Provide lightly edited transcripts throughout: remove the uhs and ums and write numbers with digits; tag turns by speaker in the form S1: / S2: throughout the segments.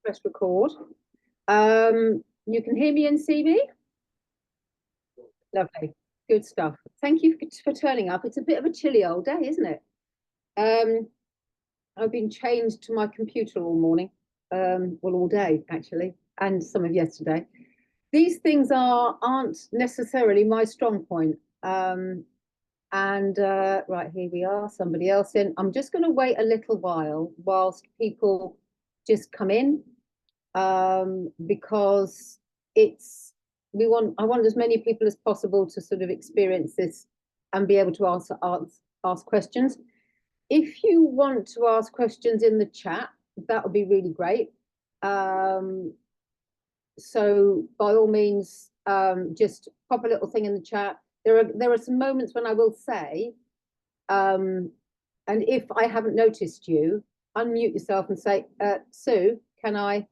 S1: press record. You can hear me and see me? Lovely. Good stuff. Thank you for turning up. It's a bit of a chilly old day, isn't it? I've been chained to my computer all morning. Well, all day, actually, and some of yesterday. These things aren't necessarily my strong point. Right, here we are, somebody else in. I'm just going to wait a little while whilst people just come in, because I want as many people as possible to sort of experience this and be able to ask questions. If you want to ask questions in the chat, that would be really great. So by all means, just pop a little thing in the chat. There are some moments when I will say, and if I haven't noticed you, unmute yourself and say, Sue, can I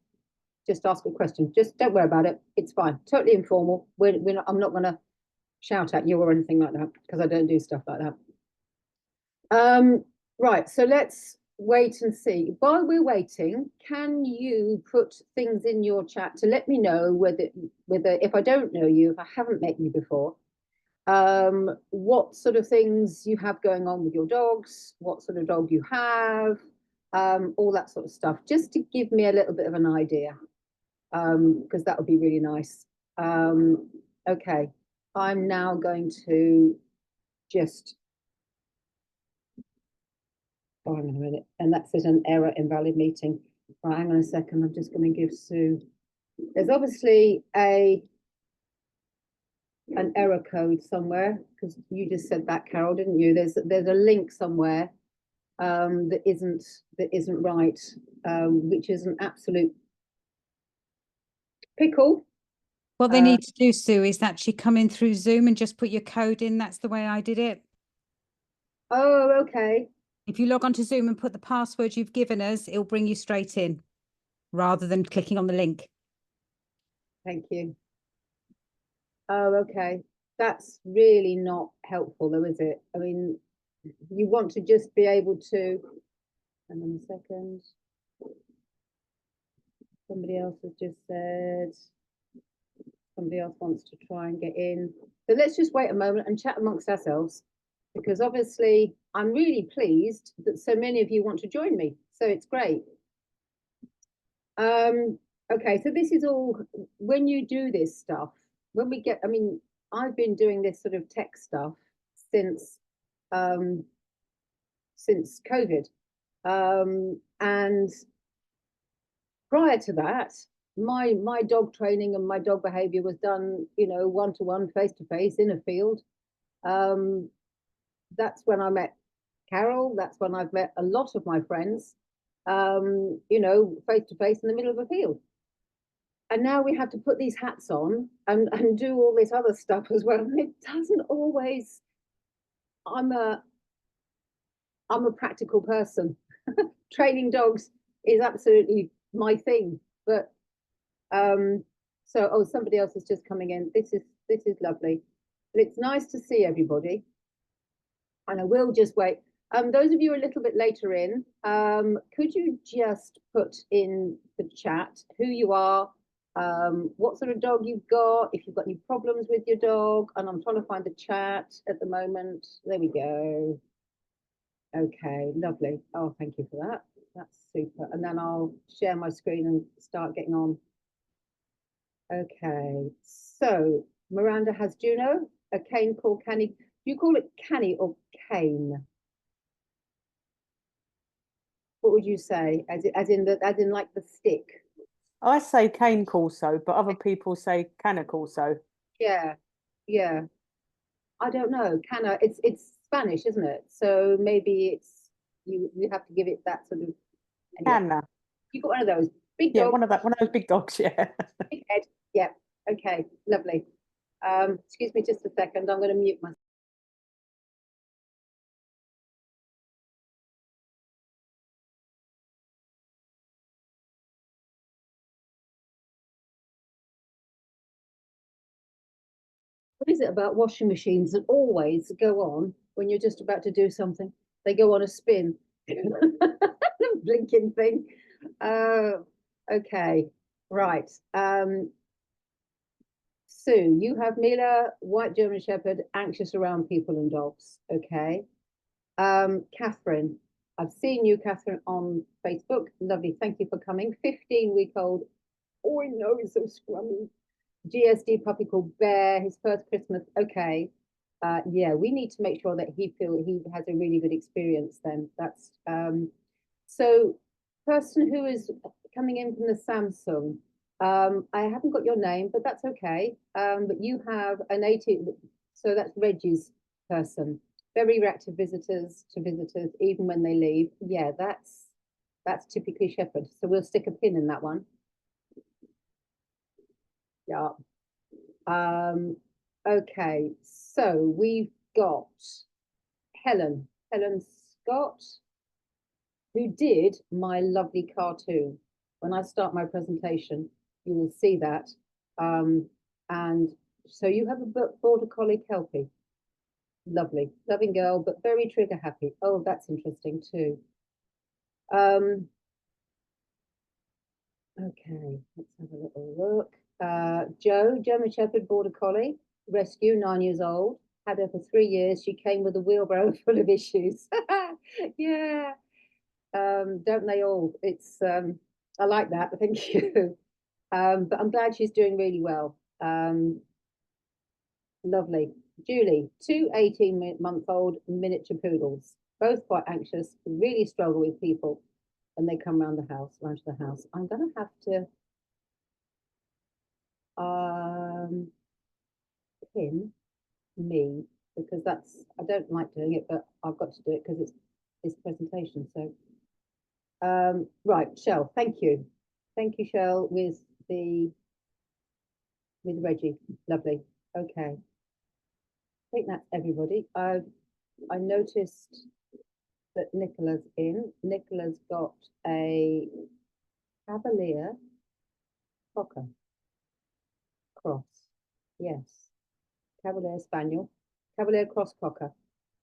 S1: just ask a question? Just don't worry about it. It's fine. Totally informal. I'm not going to shout at you or anything like that, because I don't do stuff like that. Right, so let's wait and see. While we're waiting, can you put things in your chat to let me know whether if I don't know you, if I haven't met you before, what sort of things you have going on with your dogs, what sort of dog you have, all that sort of stuff, just to give me a little bit of an idea, because that would be really nice. Okay, I'm now going to just, oh, hang on a minute, and that says an error, invalid meeting. Right, hang on a second, I'm just going to give Sue, there's obviously an error code somewhere, because you just said that, Carol, didn't you? There's a link somewhere that isn't right, which is an absolute pickle.
S2: What they need to do, Sue, is actually come in through Zoom and just put your code in. That's the way I did it.
S1: Oh, okay.
S2: If you log onto Zoom and put the password you've given us, it'll bring you straight in rather than clicking on the link. Thank you.
S1: Oh, okay. That's really not helpful though, is it? I mean, you want to just be able to, hang on a second. Somebody else has just said, somebody else wants to try and get in. So let's just wait a moment and chat amongst ourselves, because obviously I'm really pleased that so many of you want to join me. So it's great. Okay, so this is all, when you do this stuff, when we get, I mean, I've been doing this sort of tech stuff since COVID. And prior to that, my dog training and my dog behavior was done, you know, one-to-one, face-to-face in a field. That's when I met Carol. That's when I've met a lot of my friends, you know, face-to-face in the middle of a field. And now we have to put these hats on and do all this other stuff as well. And it doesn't always, I'm a practical person. Training dogs is absolutely my thing. But so, oh, somebody else is just coming in. This is lovely. But it's nice to see everybody. And I will just wait. Those of you a little bit later in, could you just put in the chat who you are, what sort of dog you've got, if you've got any problems with your dog, and I'm trying to find the chat at the moment. There we go. Okay, lovely. Oh, thank you for that. That's super. And then I'll share my screen and start getting on. Okay, so Miranda has Juno, a cane called Canny. Do you call it Canny or cane? What would you say? As in like the stick?
S3: I say cane corso, but other people say canna corso.
S1: Yeah, yeah. I don't know. Canna. It's Spanish, isn't it? So maybe it's you have to give it that sort of.
S3: Canna.
S1: You got one of those big
S3: Yeah,
S1: dogs.
S3: one of those big dogs. Yeah.
S1: Big head. Yeah. Okay. Lovely. Excuse me just a second. I'm going to mute myself. What is it about washing machines that always go on when you're just about to do something? They go on a spin. The blinking thing. Okay, right. Sue, you have Mila, white German Shepherd, anxious around people and dogs. Okay. Catherine, I've seen you, Catherine, on Facebook. Lovely. Thank you for coming. 15-week-old. Oh, I know, he's so scrummy. GSD puppy called Bear, his first Christmas. Okay. Yeah, we need to make sure that he has a really good experience then. That's so person who is coming in from the Samsung. I haven't got your name, but that's okay. But you have a native, so that's Reggie's person. Very reactive visitors to visitors, even when they leave. Yeah, that's typically Shepherd. So we'll stick a pin in that one. Yeah. Okay, so we've got Helen Scott, who did my lovely cartoon. When I start my presentation, you will see that. And so you have a border collie Kelpie. Lovely, loving girl, but very trigger happy. Oh, that's interesting too. Okay, let's have a little look. Joe, German Shepherd Border Collie, rescue, 9 years old. Had her for 3 years. She came with a wheelbarrow full of issues. Yeah. Don't they all? It's I like that. Thank you. But I'm glad she's doing really well. Lovely. Julie, two 18-month-old miniature poodles, both quite anxious, really struggle with people when they come around the house, around to the house. I'm gonna have to pin me because that's I don't like doing it, but I've got to do it because it's this presentation. So right, Shell, thank you. Thank you, Shell, with Reggie. Lovely. Okay. I think that's everybody. I noticed that Nicola's in. Nicola's got a Cavalier Cocker cross. Yes. Cavalier Spaniel, Cavalier Cross Cocker.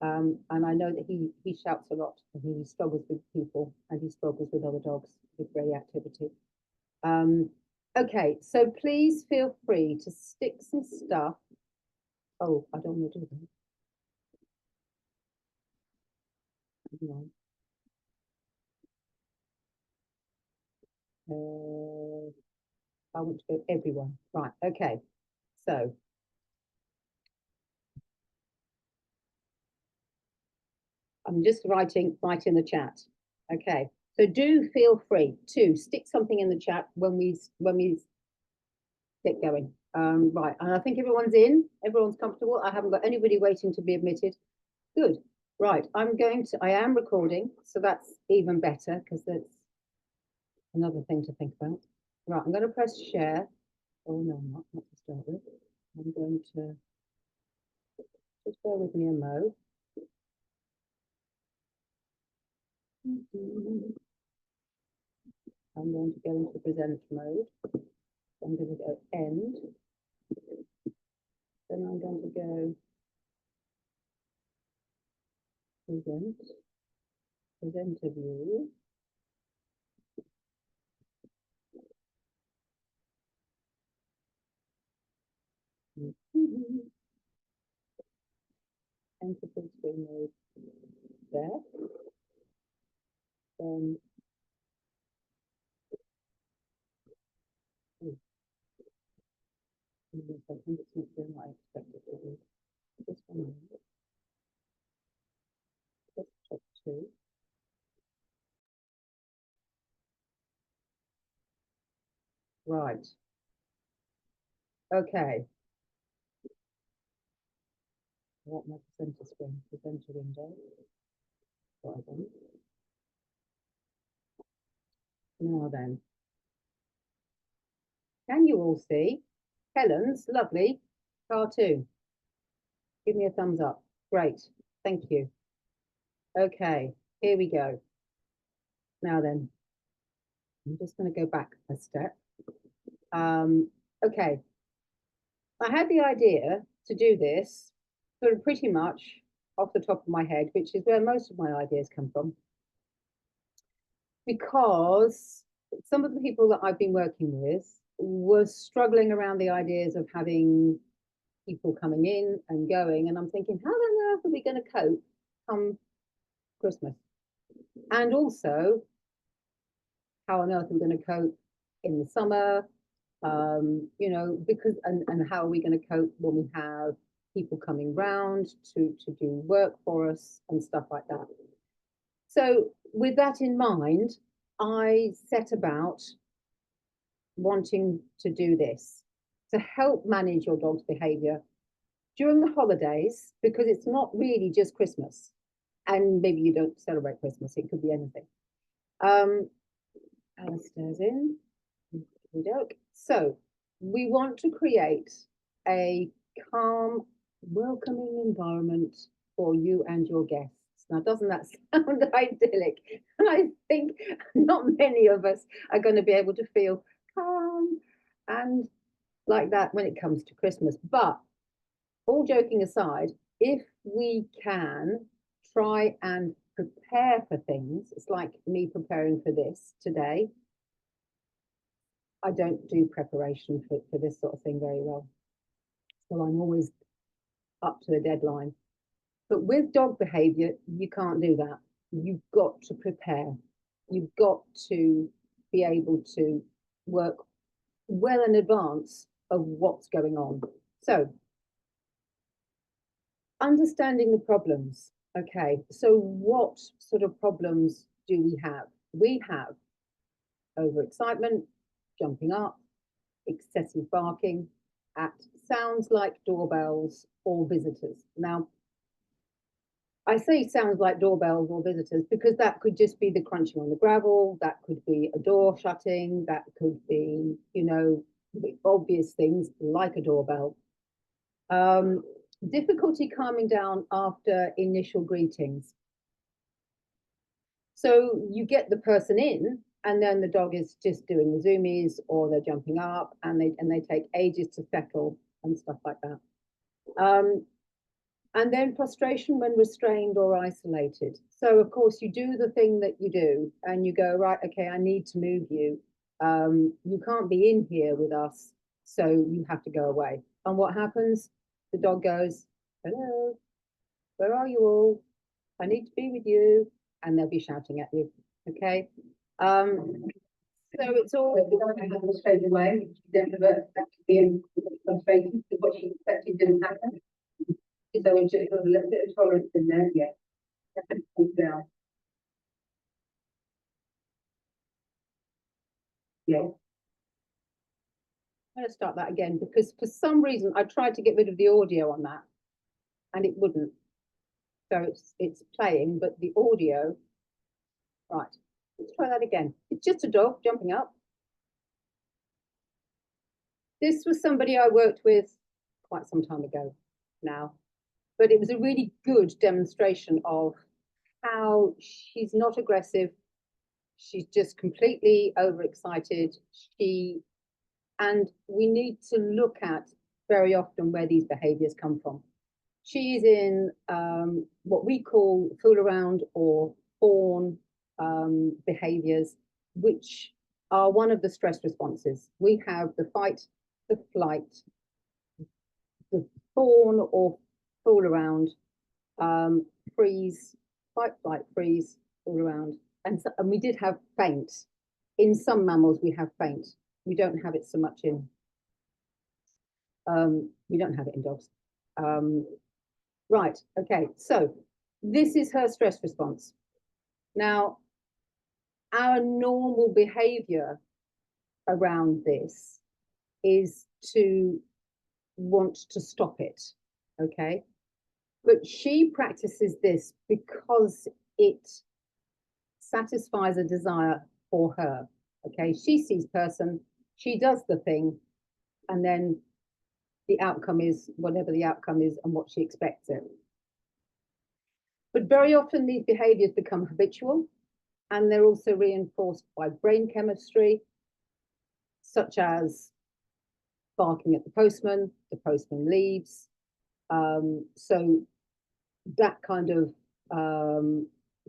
S1: And I know that he shouts a lot and he struggles with people and he struggles with other dogs with reactivity. Okay, so please feel free to stick some stuff. Oh, I don't want to do that. No. I want to go everyone. Right, okay. So I'm just writing the chat. Okay. So do feel free to stick something in the chat when we get going. Right, and I think everyone's in. Everyone's comfortable. I haven't got anybody waiting to be admitted. Good. Right, I am recording, so that's even better because that's another thing to think about. Right, I'm going to press share. Oh no, not to start with. I'm going to just bear with me a mo. I'm going to go into present mode. I'm going to go end. Then I'm going to go present a view. Enter full screen mode there. Then something that's not doing what I expected to do. Just one minute. Let's check 2. Right. Okay. I want my presenter screen, presenter window. Right then. Now then. Can you all see Helen's lovely cartoon? Give me a thumbs up. Great. Thank you. Okay, here we go. Now then, I'm just going to go back a step. Okay. I had the idea to do this sort of pretty much off the top of my head, which is where most of my ideas come from. Because some of the people that I've been working with were struggling around the ideas of having people coming in and going. And I'm thinking, how on earth are we going to cope come Christmas? And also, how on earth are we going to cope in the summer? You know, because and how are we going to cope when we have people coming round to do work for us and stuff like that. So with that in mind, I set about wanting to do this to help manage your dog's behavior during the holidays, because it's not really just Christmas, and maybe you don't celebrate Christmas, it could be anything. Alistair's in. So we want to create a calm, welcoming environment for you and your guests. Now, doesn't that sound idyllic? And I think not many of us are going to be able to feel calm and like that when it comes to Christmas. But all joking aside, if we can try and prepare for things, it's like me preparing for this today. I don't do preparation for this sort of thing very well. So I'm always up to the deadline. But with dog behavior, you can't do that. You've got to prepare. You've got to be able to work well in advance of what's going on. So understanding the problems. Okay, so what sort of problems do we have? We have overexcitement, jumping up, excessive barking at sounds like doorbells or visitors. Now, I say sounds like doorbells or visitors because that could just be the crunching on the gravel, that could be a door shutting, that could be, you know, obvious things like a doorbell. Difficulty calming down after initial greetings. So you get the person in, and then the dog is just doing the zoomies, or they're jumping up, and they take ages to settle and stuff like that. And then frustration when restrained or isolated. So of course you do the thing that you do, and you go, right, okay, I need to move you. You can't be in here with us, so you have to go away. And what happens? The dog goes, hello, where are you all? I need to be with you. And they'll be shouting at you. Okay. So it's all
S4: straight away, then revert back to being frustrated because what she expected didn't happen. So when she got a little bit of tolerance in there, yeah. Down. Yeah.
S1: I'm going to start that again because for some reason I tried to get rid of the audio on that and it wouldn't. So it's playing, but the audio, right, let's try that again. It's just a dog jumping up. This was somebody I worked with quite some time ago now, but it was a really good demonstration of how she's not aggressive. She's just completely overexcited. And we need to look at very often where these behaviors come from. She is in what we call fool around or fawn behaviors, which are one of the stress responses. We have the fight, the flight, the fawn or fool around, freeze, fight, flight, freeze, all around. And we did have faint. In some mammals, we have faint. We don't have it so much in. We don't have it in dogs. Right. Okay. So this is her stress response. Now, our normal behavior around this is to want to stop it. Okay. But she practices this because it satisfies a desire for her. Okay, she sees person, she does the thing, and then the outcome is whatever the outcome is and what she expects it. But very often these behaviors become habitual, and they're also reinforced by brain chemistry, such as barking at the postman leaves. So that kind of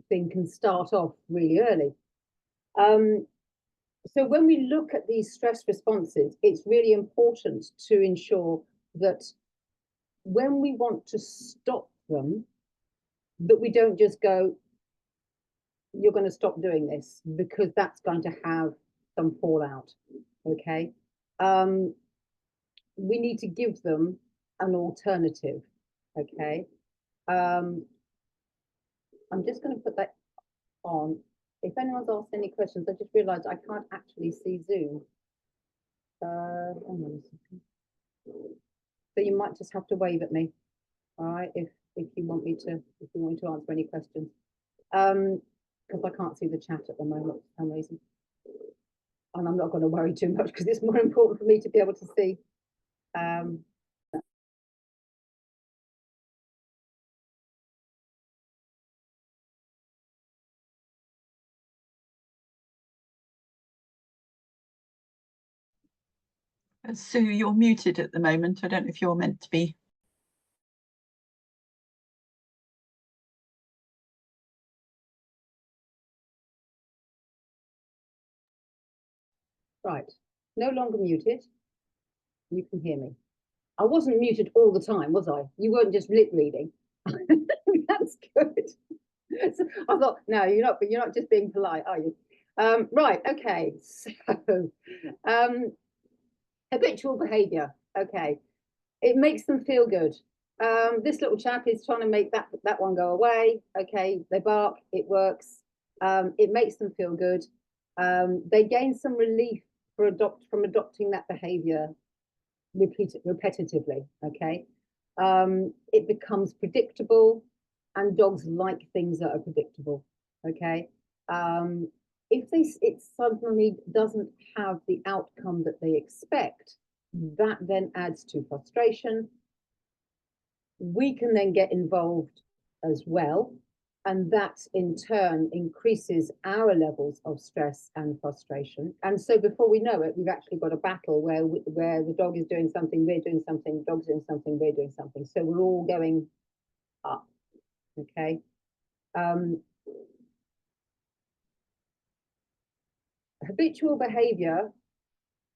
S1: thing can start off really early. So when we look at these stress responses, it's really important to ensure that when we want to stop them, that we don't just go, you're going to stop doing this, because that's going to have some fallout. Okay. We need to give them an alternative. Okay. I'm just going to put that on. If anyone's asked any questions, I just realized I can't actually see Zoom. Hang on a second. So you might just have to wave at me. All right, if you want me to, if you want me to answer any questions. Because I can't see the chat at the moment for some reason. And I'm not going to worry too much because it's more important for me to be able to see.
S5: Sue, you're muted at the moment. I don't know if you're meant to be.
S1: Right, no longer muted. You can hear me. I wasn't muted all the time, was I? You weren't just lip reading. That's good. So I thought, no, you're not just being polite, are you? Right, okay. So habitual behavior. Okay. It makes them feel good. This little chap is trying to make that one go away. Okay, they bark, it works. It makes them feel good. They gain some relief from adopting that behavior repetitively. Okay, it becomes predictable, and dogs like things that are predictable. Okay, if it suddenly doesn't have the outcome that they expect, that then adds to frustration. We can then get involved as well, and that in turn increases our levels of stress and frustration. And so before we know it, we've actually got a battle where the dog is doing something, we're doing something, the dog's doing something, we're doing something. So we're all going up. Okay. Habitual behavior,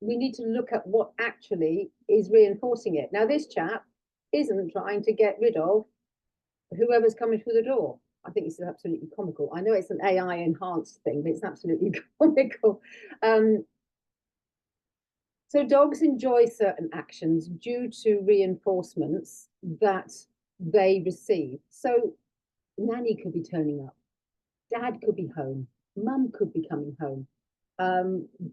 S1: we need to look at what actually is reinforcing it. Now, this chap isn't trying to get rid of whoever's coming through the door. I think this is absolutely comical. I know it's an AI enhanced thing, but it's absolutely comical. So dogs enjoy certain actions due to reinforcements that they receive. So Nanny could be turning up, Dad could be home, Mum could be coming home,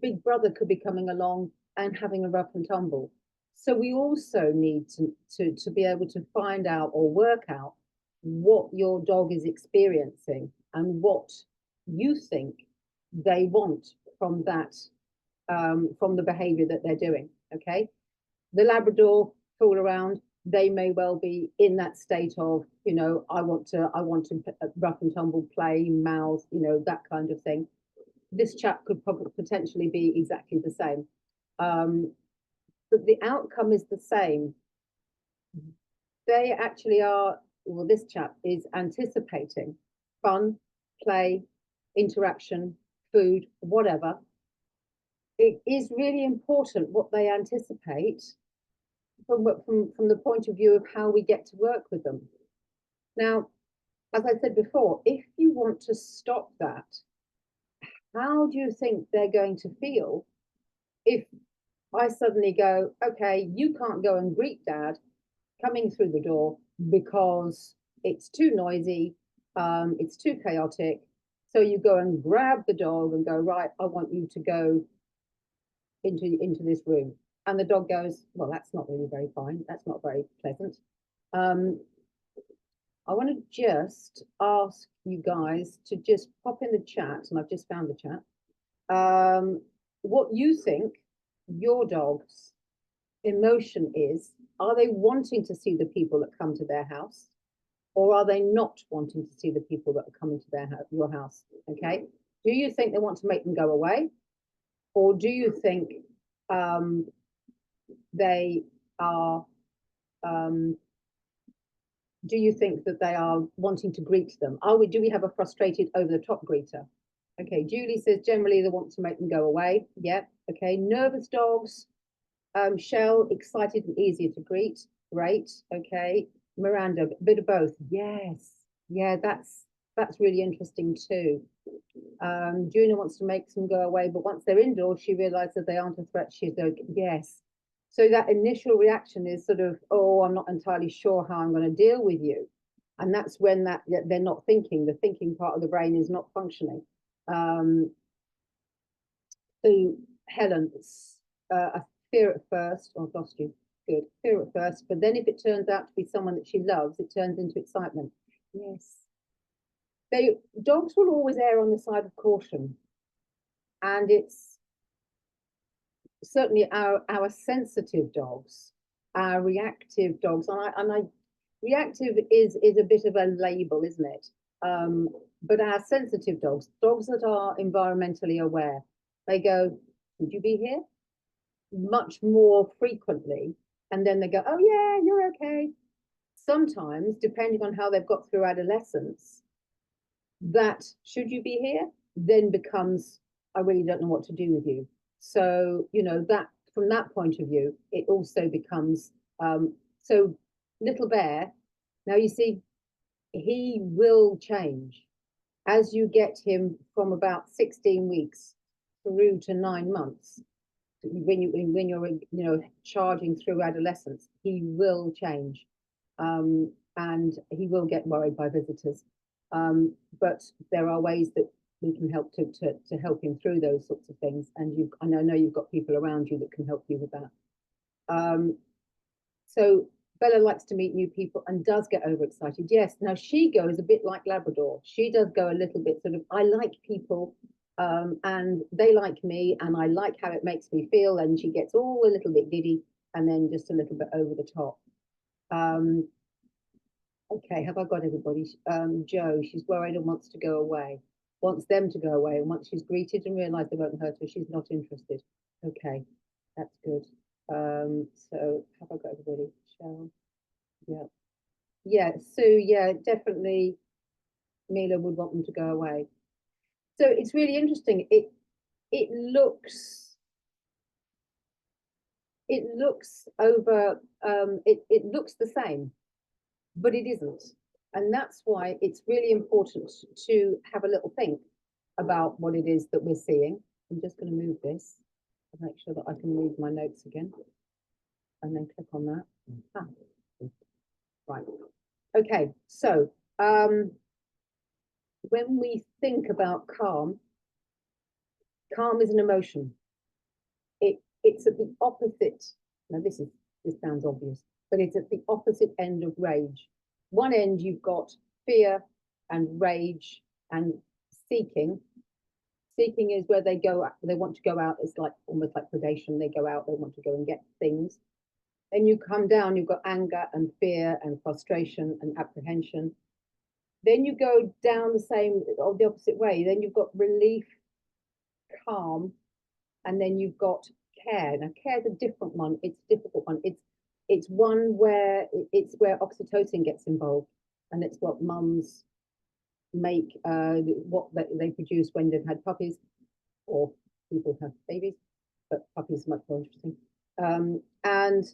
S1: Big Brother could be coming along and having a rough and tumble. So we also need to be able to find out or work out what your dog is experiencing and what you think they want from that, from the behavior that they're doing. Okay, the Labrador fool around, they may well be in that state of, I want to rough and tumble, play, mouth, that kind of thing. This chap could probably potentially be exactly the same. But the outcome is the same. They actually are, well, this chap is anticipating fun, play, interaction, food, whatever. It is really important what they anticipate from the point of view of how we get to work with them. Now, as I said before, if you want to stop that, how do you think they're going to feel if I suddenly go, okay, you can't go and greet Dad coming through the door because it's too noisy, it's too chaotic. So you go and grab the dog and go, right, I want you to go into this room. And the dog goes, well, that's not really very fine. That's not very pleasant. I want to just ask you guys to just pop in the chat, and I've just found the chat, what you think your dog's emotion is. Are they wanting to see the people that come to their house, or are they not wanting to see the people that are coming to your house? Okay, do you think they want to make them go away, or do you think they are do you think that they are wanting to greet them? Do we have a frustrated over the top greeter? Okay, Julie says generally they want to make them go away. Yeah, okay. Nervous dogs, Shell, excited and easier to greet. Great, okay. Miranda, a bit of both. Yes, yeah, that's really interesting too. Juna wants to make them go away, but once they're indoors, she realizes they aren't a threat. She's like, yes. So that initial reaction is sort of, oh, I'm not entirely sure how I'm going to deal with you. And that's when they're not thinking. The thinking part of the brain is not functioning. So Helen, a fear at first. Oh, I've lost you. Good. Fear at first, but then if it turns out to be someone that she loves, it turns into excitement. Yes. Dogs will always err on the side of caution, and it's certainly our sensitive dogs, our reactive dogs, and reactive is a bit of a label, isn't it? But our sensitive dogs that are environmentally aware, they go, would you be here? Much more frequently, and then they go, oh yeah, you're okay. Sometimes, depending on how they've got through adolescence, that should you be here then becomes, I really don't know what to do with you. So, you know, that from that point of view, it also becomes, so little bear, now you see, he will change as you get him from about 16 weeks through to 9 months. When you're you know, charging through adolescence, he will change, and he will get worried by visitors. But there are ways that we can help to help him through those sorts of things. And I know you've got people around you that can help you with that. So Bella likes to meet new people and does get overexcited. Yes, now she goes a bit like Labrador. She does go a little bit sort of, I like people, and they like me, and I like how it makes me feel. And she gets all a little bit giddy and then just a little bit over the top. Okay, have I got everybody? Joe, she's worried and wants to go away, wants them to go away. And once she's greeted and realized they won't hurt her, she's not interested. Okay, that's good. So have I got everybody? Shell, yeah. Yeah, Sue, yeah, definitely Mila would want them to go away. So it's really interesting. It looks over, it looks the same, but it isn't. And that's why it's really important to have a little think about what it is that we're seeing. I'm just going to move this and make sure that I can read my notes again. And then click on that. Ah, right. Okay, so when we think about calm is an emotion. It's at the opposite. Now this sounds obvious, but it's at the opposite end of rage. One end you've got fear and rage and seeking. Seeking is where they want to go out. It's like almost like predation. They go out, they want to go and get things. Then you come down, you've got anger and fear and frustration and apprehension. Then you go down the opposite way. Then you've got relief, calm, and then you've got care. Now, care is a different one. It's a difficult one. It's one where oxytocin gets involved, and it's what mums make, what they produce when they've had puppies, or people have babies, but puppies are much more interesting. And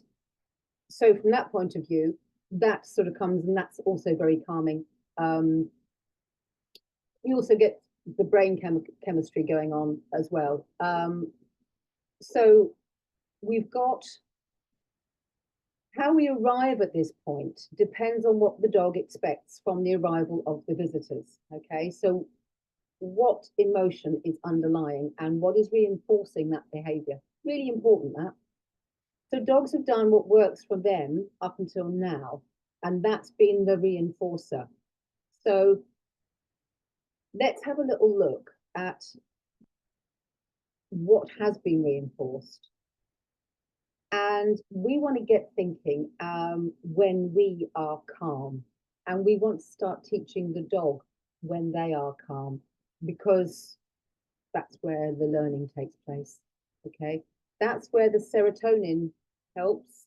S1: so from that point of view, that sort of comes, and that's also very calming. You also get the brain chemistry going on as well. So we've got how we arrive at this point depends on what the dog expects from the arrival of the visitors. Okay, so what emotion is underlying and what is reinforcing that behavior? Really important, that. So dogs have done what works for them up until now, and that's been the reinforcer. So let's have a little look at what has been reinforced. And we want to get thinking when we are calm, and we want to start teaching the dog when they are calm, because that's where the learning takes place. Okay, that's where the serotonin helps.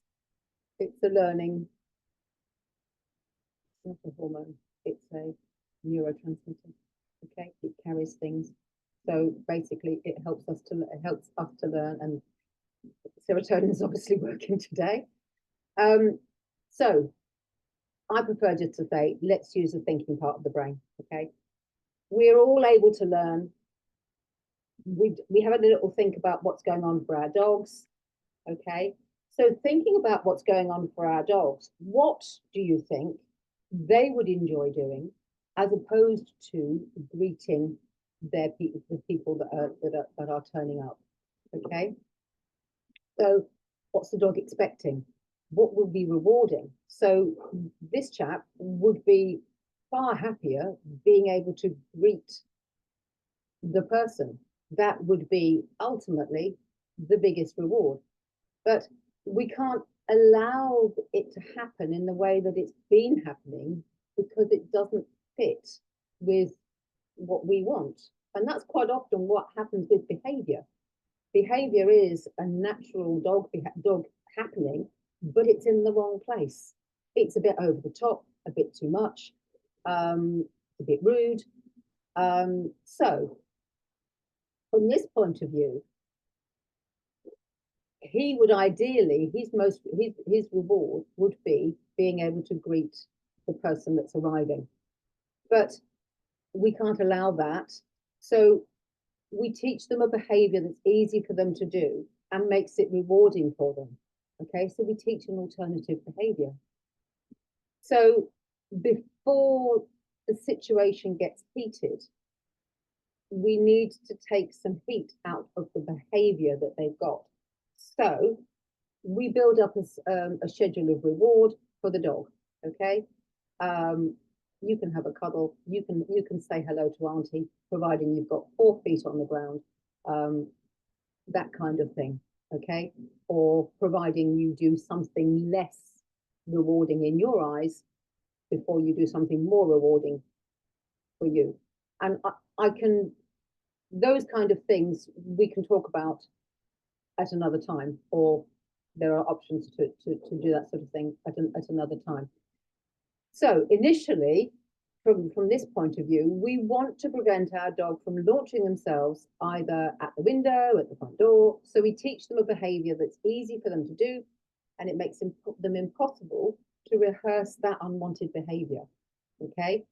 S1: It's a learning, it's not a hormone, it's a neurotransmitter. Okay, it carries things. So basically, it helps us to learn, and serotonin is obviously working today. So I prefer just to say, let's use the thinking part of the brain. Okay, we're all able to learn. We have a little think about what's going on for our dogs. Okay, so thinking about what's going on for our dogs, what do you think they would enjoy doing, as opposed to greeting the people that are turning up? Okay, so what's the dog expecting? What will be rewarding? So this chap would be far happier being able to greet the person. That would be ultimately the biggest reward. But we can't allow it to happen in the way that it's been happening, because it doesn't fit with what we want. And that's quite often what happens with behavior. Behavior is a natural dog happening, but it's in the wrong place. It's a bit over the top, a bit too much, a bit rude. So from this point of view, he would ideally, his reward would be being able to greet the person that's arriving. But we can't allow that. So we teach them a behavior that's easy for them to do and makes it rewarding for them. Okay, so we teach an alternative behavior. So before the situation gets heated, we need to take some heat out of the behavior that they've got. So we build up a schedule of reward for the dog. Okay, you can have a cuddle. You can say hello to Auntie, providing you've got 4 feet on the ground. That kind of thing. Okay, or providing you do something less rewarding in your eyes before you do something more rewarding for you. And I can, those kind of things we can talk about at another time, or there are options to do that sort of thing at another time. So initially, from this point of view, we want to prevent our dog from launching themselves either at the window, at the front door. So we teach them a behavior that's easy for them to do, and it makes them impossible to rehearse that unwanted behavior. Okay.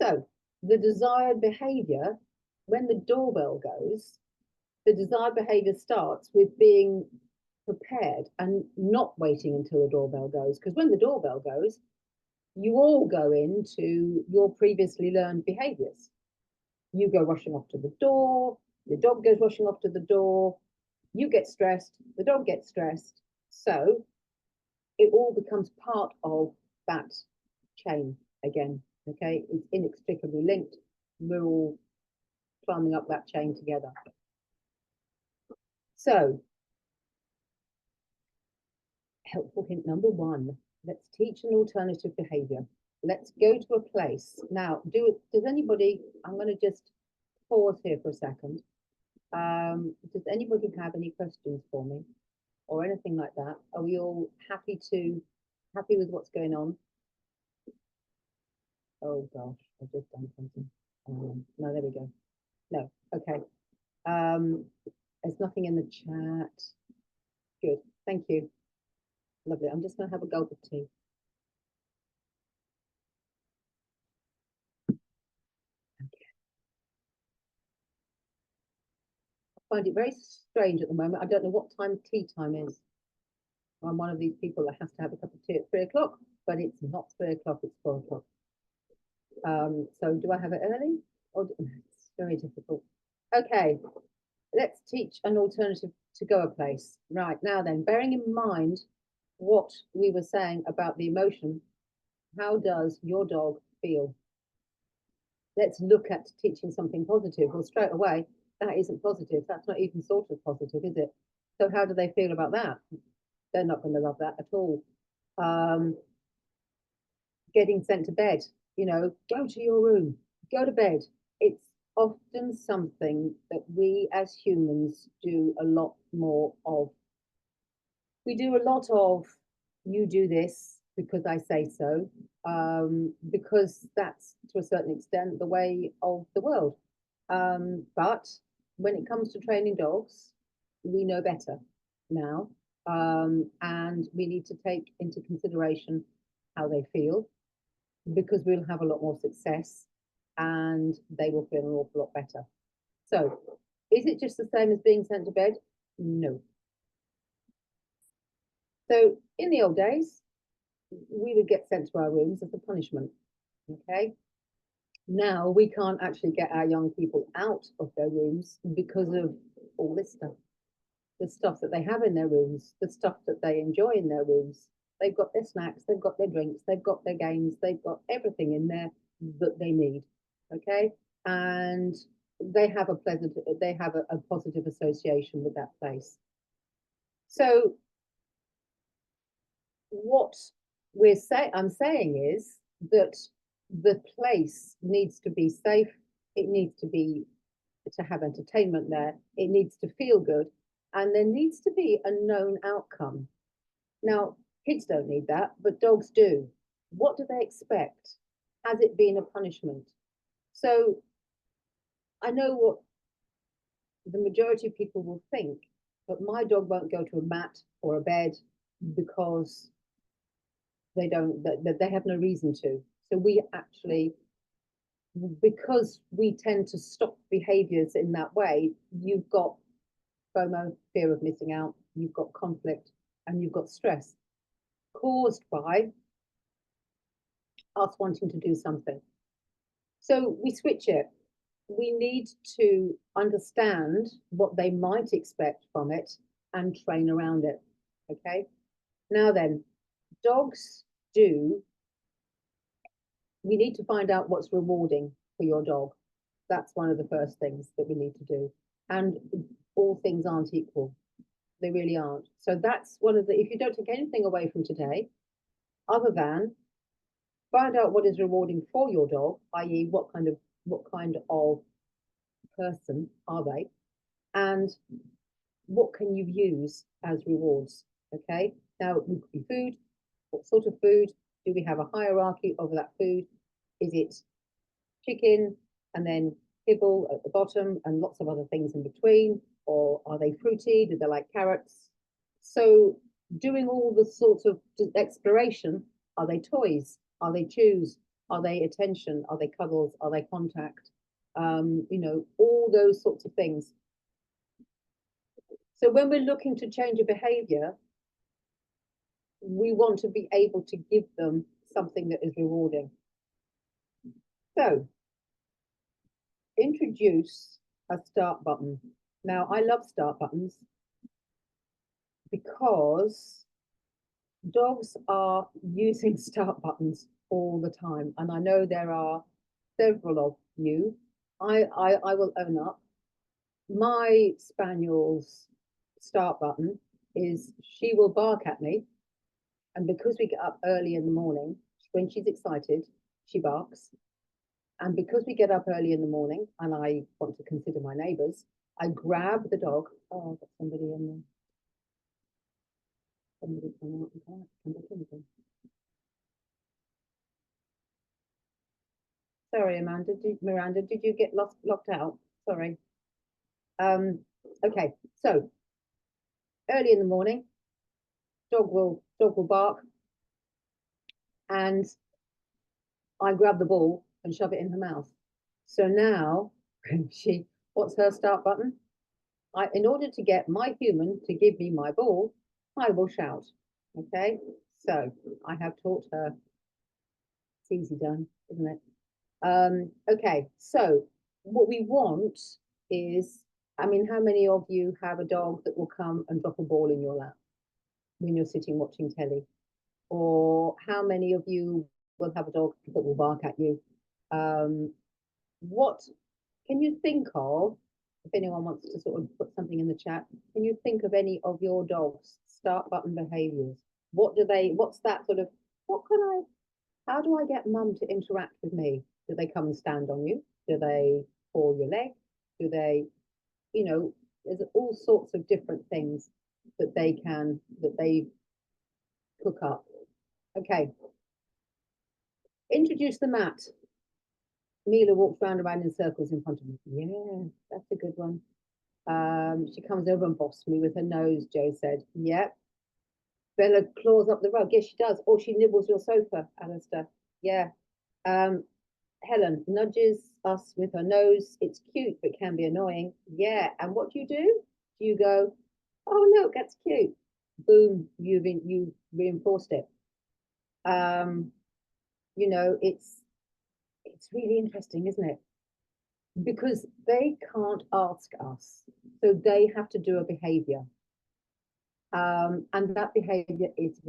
S1: So the desired behavior, when the doorbell goes, the desired behavior starts with being prepared and not waiting until the doorbell goes. Because when the doorbell goes, you all go into your previously learned behaviors. You go rushing off to the door, the dog goes rushing off to the door, you get stressed, the dog gets stressed. So it all becomes part of that chain again. Okay, it's inextricably linked. We're all climbing up that chain together. So, helpful hint number 1, let's teach an alternative behavior. Let's go to a place. Now, does anybody, I'm going to just pause here for a second. Does anybody have any questions for me or anything like that? Are we all happy with what's going on? Oh gosh, I've just done something. No, there we go. No, okay. There's nothing in the chat. Good, thank you. Lovely. I'm just going to have a gulp of tea. I find it very strange at the moment. I don't know what time tea time is. I'm one of these people that has to have a cup of tea at 3 o'clock, but it's not 3 o'clock, it's 4 o'clock. So do I have it early? Or it's very difficult. Okay, let's teach an alternative to go a place. Right, now then, bearing in mind what we were saying about the emotion, how does your dog feel? Let's look at teaching something positive. Well, straight away, that isn't positive. That's not even sort of positive, is it? So how do they feel about that? They're not going to love that at all. Getting sent to bed, you know, go to your room, go to bed. It's often something that we as humans do a lot more of. We do a lot of, you do this because I say so. because that's to a certain extent the way of the world. But when it comes to training dogs, we know better now, and we need to take into consideration how they feel, because we'll have a lot more success and they will feel an awful lot better. So, is it just the same as being sent to bed? No. So, in the old days, we would get sent to our rooms as a punishment. Okay. Now we can't actually get our young people out of their rooms because of all this stuff. The stuff that they have in their rooms, the stuff that they enjoy in their rooms. They've got their snacks, they've got their drinks, they've got their games, they've got everything in there that they need. Okay. And they have a positive association with that place. So what I'm saying is that the place needs to be safe. It needs to have entertainment there. It needs to feel good, and there needs to be a known outcome. Now, kids don't need that, but dogs do. What do they expect? Has it been a punishment? So I know what the majority of people will think, but my dog won't go to a mat or a bed because they have no reason to. So we actually, because we tend to stop behaviors in that way, you've got FOMO, fear of missing out, you've got conflict, and you've got stress caused by us wanting to do something. So we switch it. We need to understand what they might expect from it and train around it. Okay. Now then, dogs we need to find out what's rewarding for your dog. That's one of the first things that we need to do. And all things aren't equal. They really aren't. So that's one of if you don't take anything away from today, other than find out what is rewarding for your dog, i.e. what kind of person are they, and what can you use as rewards. Okay, now it could be food. What sort of food? Do we have a hierarchy over that food? Is it chicken and then kibble at the bottom and lots of other things in between? Or are they fruity? Do they like carrots? So doing all the sorts of exploration, are they toys? Are they chews? Are they attention? Are they cuddles? Are they contact? All those sorts of things. So when we're looking to change a behavior, we want to be able to give them something that is rewarding. So introduce a start button. Now, I love start buttons because dogs are using start buttons all the time. And I know there are several of you. I will own up. My Spaniel's start button is she will bark at me. And because we get up early in the morning, when she's excited, she barks. And because we get up early in the morning and I want to consider my neighbors, I grab the dog. Oh, I've got somebody in there. Somebody come out and come back in again. Sorry, Miranda, did you get locked out? Sorry. Okay, so early in the morning, dog will bark, and I grab the ball and shove it in her mouth. So now what's her start button? In order to get my human to give me my ball, I will shout. Okay, so I have taught her. It's easy done, isn't it? Okay, so what we want is, how many of you have a dog that will come and drop a ball in your lap when you're sitting watching telly? Or how many of you will have a dog that will bark at you? What can you think of, if anyone wants to sort of put something in the chat, can you think of any of your dog's start button behaviors? What's that sort of, how do I get mum to interact with me? Do they come and stand on you? Do they paw your leg? Do they, there's all sorts of different things that they cook up. Okay. Introduce the mat. Mila walks round and round in circles in front of me. Yeah, that's a good one. She comes over and boffs me with her nose, Joe said. Yep. Bella claws up the rug. Yes, she does. Or she nibbles your sofa, Alistair. Yeah. Helen nudges us with her nose. It's cute, but can be annoying. Yeah. And what do? Do you go, oh, look, that's cute. Boom, you reinforced it. You know, it's really interesting, isn't it? Because they can't ask us, so they have to do a behavior. And that behavior is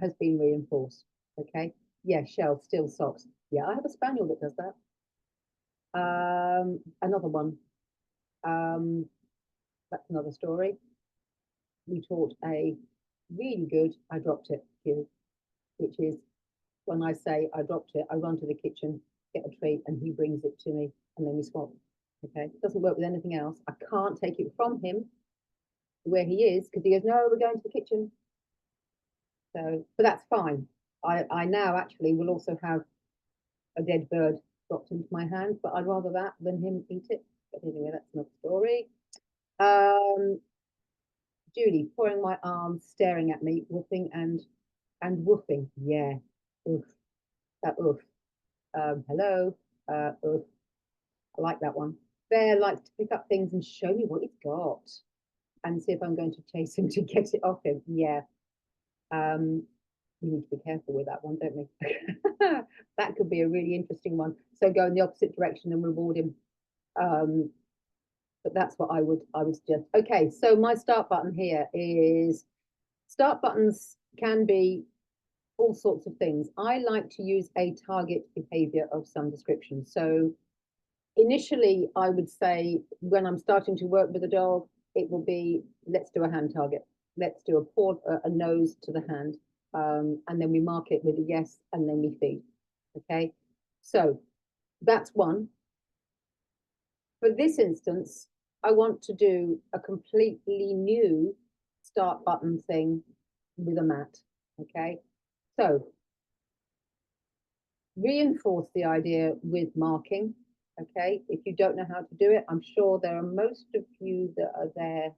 S1: has been reinforced. Okay. Yeah, Shell, still socks. Yeah, I have a spaniel that does that. Another one. That's another story. We taught a really good, I dropped it cue, which is when I say I dropped it, I run to the kitchen, get a treat, and he brings it to me, and then we swap. Okay, it doesn't work with anything else. I can't take it from him where he is because he goes, no, we're going to the kitchen. So, but that's fine. I now actually will also have a dead bird dropped into my hand, but I'd rather that than him eat it. But anyway, that's another story. Julie pouring my arms, staring at me, woofing and woofing. Yeah, oof, that oof. Hello, oof. I like that one. Bear likes to pick up things and show me what he's got, and see if I'm going to chase him to get it off him. Yeah. We need to be careful with that one, don't we? That could be a really interesting one. So go in the opposite direction and reward him. But that's what I would suggest. Okay, so my start button here is start buttons can be all sorts of things. I like to use a target behavior of some description. So initially, I would say when I'm starting to work with a dog, it will be let's do a hand target. Let's do a paw, a nose to the hand. And then we mark it with a yes, and then we feed. Okay, so that's one. For this instance, I want to do a completely new start button thing with a mat. Okay, so reinforce the idea with marking. Okay, if you don't know how to do it, I'm sure there are most of you that are there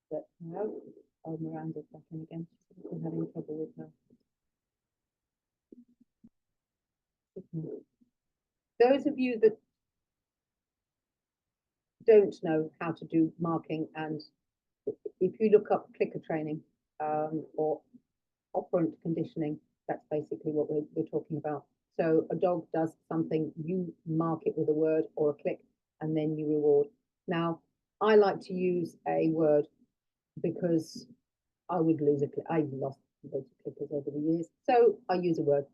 S1: that know. Oh, Miranda's back in again. She's having trouble with her. Those of you that don't know how to do marking, and if you look up clicker training or operant conditioning, that's basically what we're talking about. So a dog does something, you mark it with a word or a click, and then you reward. Now, I like to use a word because I would lose a click. I've lost loads of clickers over the years, so I use a word.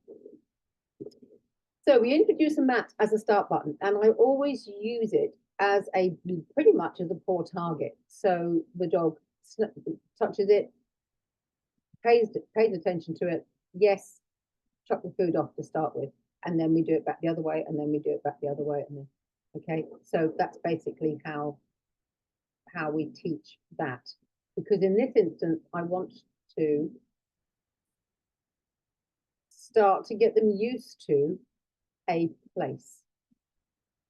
S1: So we introduce a mat as a start button, and I always use it as a pretty much as a paw target. So the dog touches it, pays attention to it. Yes, chuck the food off to start with, and then we do it back the other way, and then we do it back the other way, and then okay. So that's basically how we teach that. Because in this instance, I want to start to get them used to a place.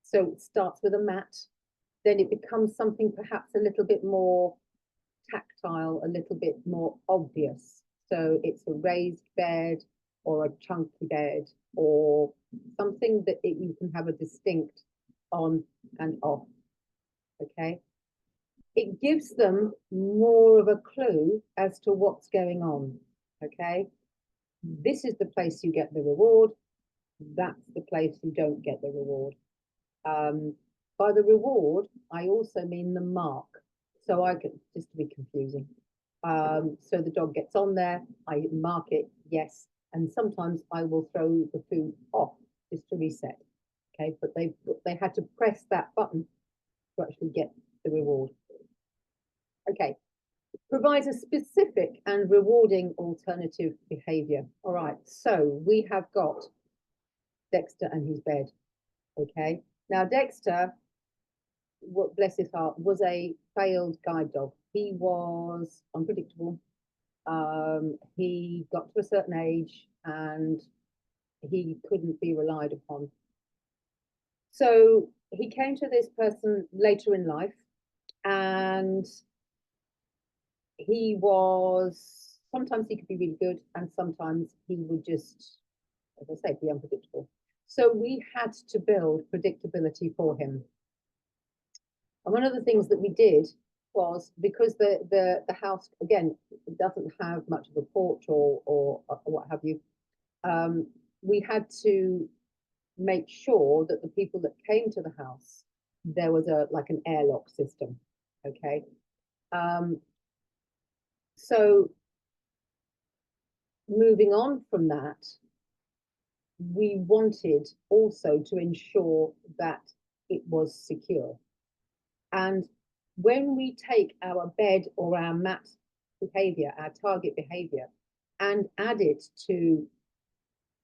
S1: So it starts with a mat, then it becomes something perhaps a little bit more tactile, a little bit more obvious. So it's a raised bed or a chunky bed or something that you can have a distinct on and off. Okay. It gives them more of a clue as to what's going on. Okay. This is the place you get the reward. That's the place you don't get the reward. By the reward, I also mean the mark. So I could, just to be confusing. So the dog gets on there, I mark it, yes. And sometimes I will throw the food off just to reset. Okay, but they had to press that button to actually get the reward. Okay, provides a specific and rewarding alternative behavior. All right, so we have got Dexter and his bed. Okay, now Dexter, what bless his heart, was a failed guide dog. He was unpredictable. He got to a certain age and he couldn't be relied upon. So he came to this person later in life, and he was, sometimes he could be really good, and sometimes he would just, as I say, be unpredictable. So we had to build predictability for him. And one of the things that we did was, because the house, again, doesn't have much of a porch or what have you, we had to make sure that the people that came to the house, there was like an airlock system. Okay. So moving on from that, we wanted also to ensure that it was secure. And when we take our bed or our mat behavior, our target behavior, and add it to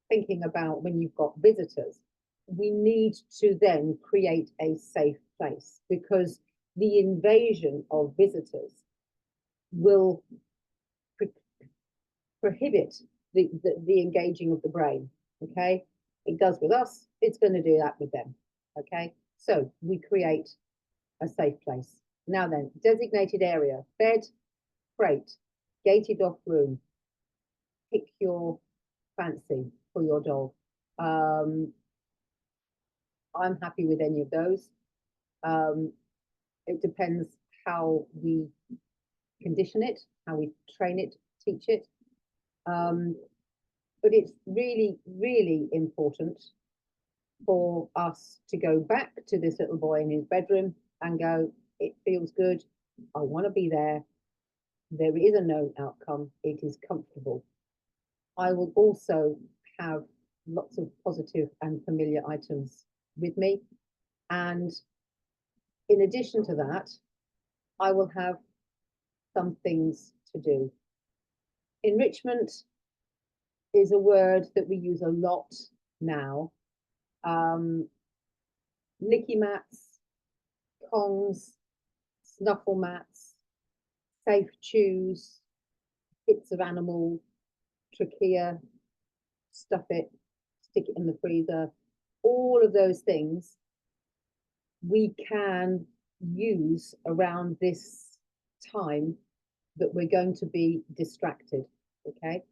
S1: thinking about when you've got visitors, we need to then create a safe place, because the invasion of visitors will prohibit the engaging of the brain. Okay, it does with us, it's going to do that with them. Okay, so we create a safe place. Now then, designated area, bed, crate, gated off room. Pick your fancy for your dog. I'm happy with any of those. It depends how we condition it, how we train it, teach it. But it's really, really important for us to go back to this little boy in his bedroom and go, it feels good. I want to be there. There is a known outcome. It is comfortable. I will also have lots of positive and familiar items with me. And in addition to that, I will have some things to do. Enrichment is a word that we use a lot now. Licky mats, Kongs, snuffle mats, safe chews, bits of animal, trachea, stuff it, stick it in the freezer. All of those things we can use around this time that we're going to be distracted. Okay.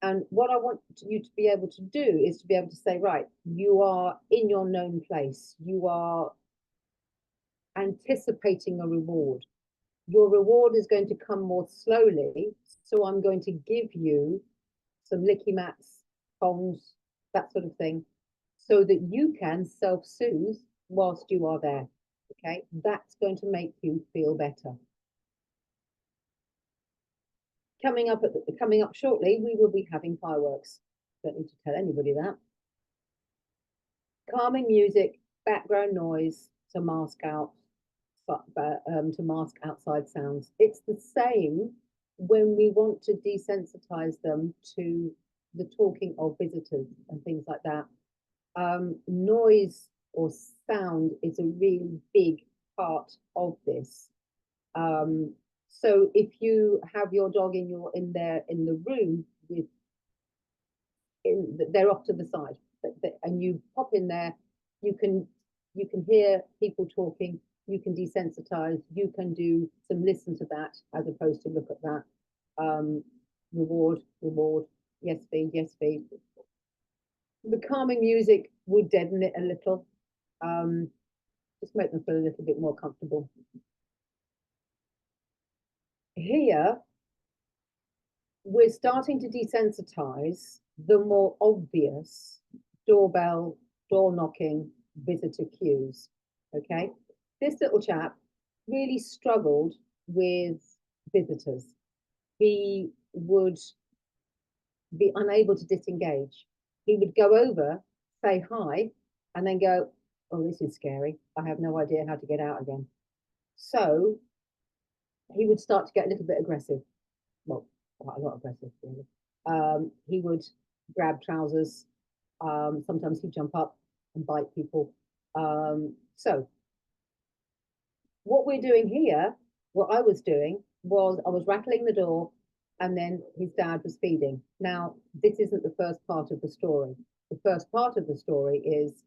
S1: And what I want you to be able to do is to be able to say, right, you are in your known place. You are anticipating a reward. Your reward is going to come more slowly. So I'm going to give you some licky mats, Kongs, that sort of thing, so that you can self-soothe whilst you are there. Okay, that's going to make you feel better. Coming up shortly, we will be having fireworks. Don't need to tell anybody that. Calming music, background noise to mask out, to mask outside sounds. It's the same when we want to desensitize them to the talking of visitors and things like that. Noise or sound is a really big part of this. So if you have your dog in the room with, they're off to the side, and you pop in there, you can hear people talking, you can desensitize, you can do some listen to that as opposed to look at that. Reward, yes feed, yes feed. The calming music would deaden it a little, just make them feel a little bit more comfortable. Here, we're starting to desensitize the more obvious doorbell, door knocking, visitor cues. Okay, this little chap really struggled with visitors. He would be unable to disengage. He would go over, say hi, and then go, oh, this is scary. I have no idea how to get out again. So he would start to get a little bit aggressive. Well, quite a lot aggressive, really. He would grab trousers. Sometimes he'd jump up and bite people. So what we're doing here, what I was doing was I was rattling the door, and then his dad was feeding. Now, this isn't the first part of the story. the first part of the story is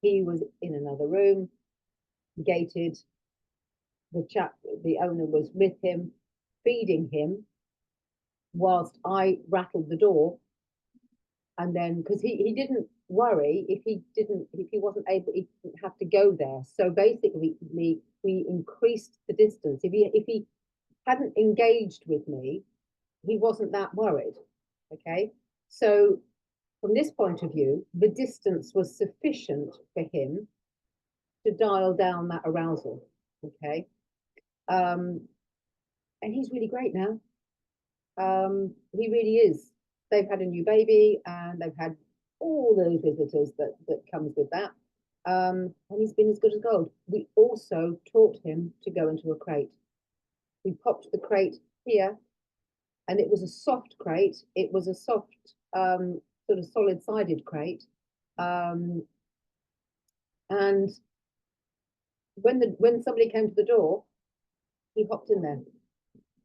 S1: he was in another room, gated. The owner was with him, feeding him, whilst I rattled the door. And then, because he didn't worry if he wasn't able, he didn't have to go there. So basically, we increased the distance. If he hadn't engaged with me, he wasn't that worried. Okay, so from this point of view, the distance was sufficient for him to dial down that arousal. Okay, and he's really great now. He really is. They've had a new baby and they've had all those visitors that comes with that. And he's been as good as gold. We also taught him to go into a crate. We popped the crate here, and it was a soft crate. It was a soft, sort of solid-sided crate. And when somebody came to the door, he hopped in there.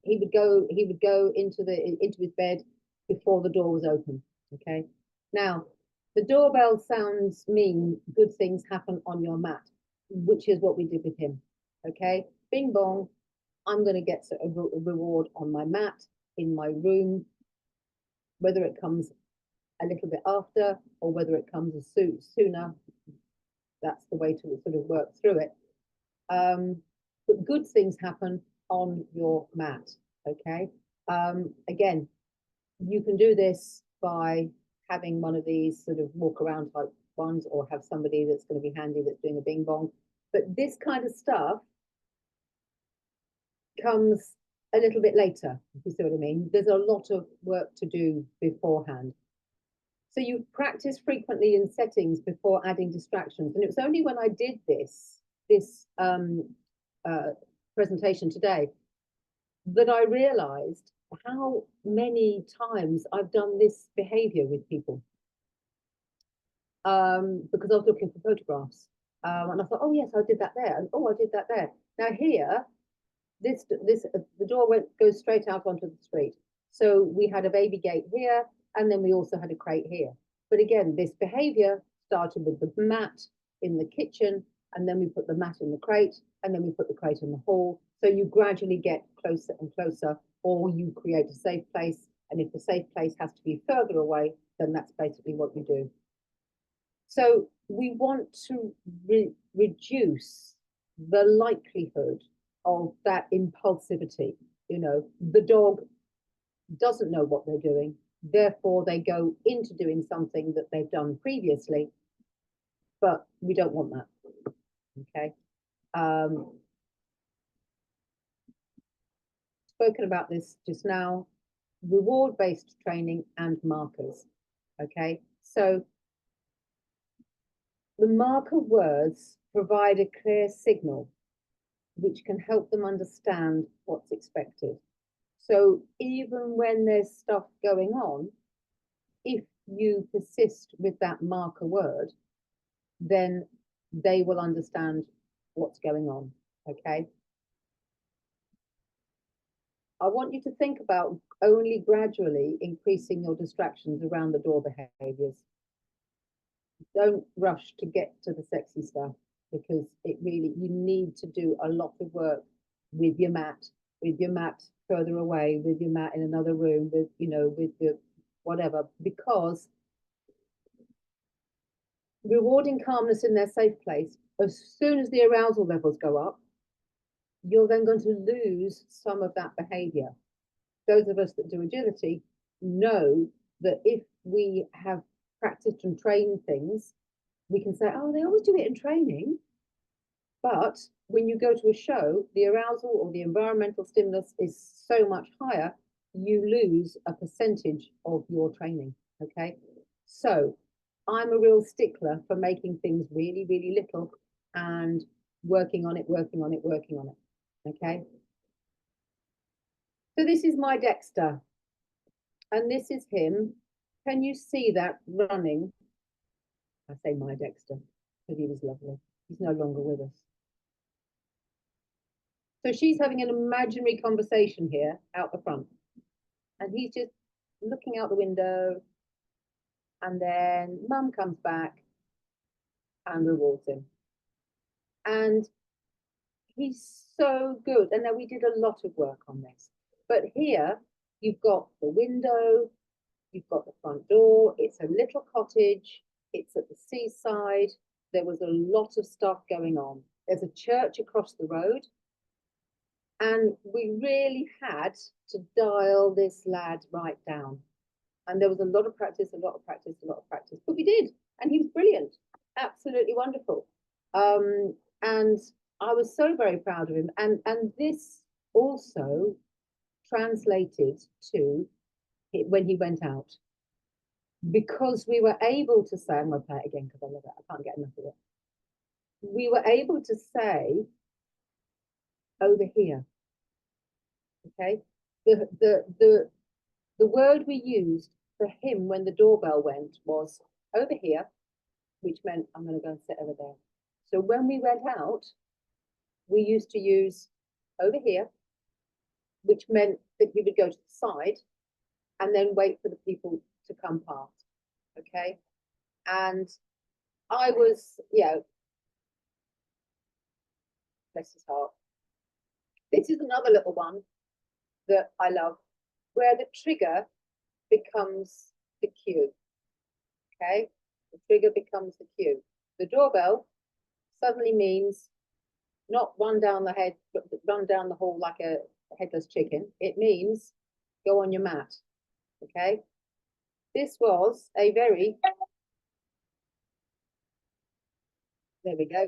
S1: He would go into his bed before the door was open. Okay. Now, the doorbell sounds mean good things happen on your mat, which is what we did with him. Okay. Bing bong. I'm going to get a reward on my mat in my room, whether it comes a little bit after or whether it comes sooner. That's the way to sort of work through it. But good things happen on your mat. Okay. Again, you can do this by having one of these sort of walk around type ones, or have somebody that's going to be handy that's doing a bing bong. But this kind of stuff comes a little bit later, if you see what I mean. There's a lot of work to do beforehand. So you practice frequently in settings before adding distractions. And it was only when I did this presentation today that I realized how many times I've done this behavior with people. Because I was looking for photographs. And I thought, oh yes, I did that there. And oh, I did that there. Now here, the door goes straight out onto the street. So we had a baby gate here, and then we also had a crate here. But again, this behavior started with the mat in the kitchen, and then we put the mat in the crate, and then we put the crate in the hall. So you gradually get closer and closer, or you create a safe place. And if the safe place has to be further away, then that's basically what you do. So we want to reduce the likelihood of that impulsivity. You know, the dog doesn't know what they're doing, therefore they go into doing something that they've done previously, but we don't want that. Okay. Spoken about this just now. Reward-based training and markers. Okay, so the marker words provide a clear signal which can help them understand what's expected. So even when there's stuff going on, if you persist with that marker word, then they will understand what's going on. Okay. I want you to think about only gradually increasing your distractions around the door behaviors. Don't rush to get to the sexy stuff, because you need to do a lot of work with your mat further away, with your mat in another room, with the whatever, because rewarding calmness in their safe place, as soon as the arousal levels go up, you're then going to lose some of that behavior. Those of us that do agility know that if we have practiced and trained things, we can say, oh, they always do it in training. But when you go to a show, the arousal or the environmental stimulus is so much higher, you lose a percentage of your training. Okay. So I'm a real stickler for making things really, really little and working on it. Okay. So this is my Dexter, and this is him. Can you see that running? I say my Dexter because he was lovely. He's no longer with us. So she's having an imaginary conversation here out the front, and he's just looking out the window, And then mum comes back and rewards him. And he's so good. And now we did a lot of work on this. But here you've got the window, you've got the front door. It's a little cottage. It's at the seaside. There was a lot of stuff going on. There's a church across the road. And we really had to dial this lad right down. And there was a lot of practice, a lot of practice, a lot of practice. But we did. And he was brilliant. Absolutely wonderful. And I was so very proud of him. And this also translated to when he went out. Because we were able to say, I'm going to play it again because I love it. I can't get enough of it. We were able to say, over here. Okay. The word we used for him when the doorbell went was over here, which meant I'm going to go and sit over there. So when we went out, we used to use over here, which meant that he would go to the side and then wait for the people to come past. Okay. And I was, bless his heart. This is another little one that I love, where the trigger becomes the cue. Okay, the trigger becomes the cue. The doorbell suddenly means not run down the head, but run down the hall like a headless chicken. It means go on your mat. Okay, this was a very, there we go.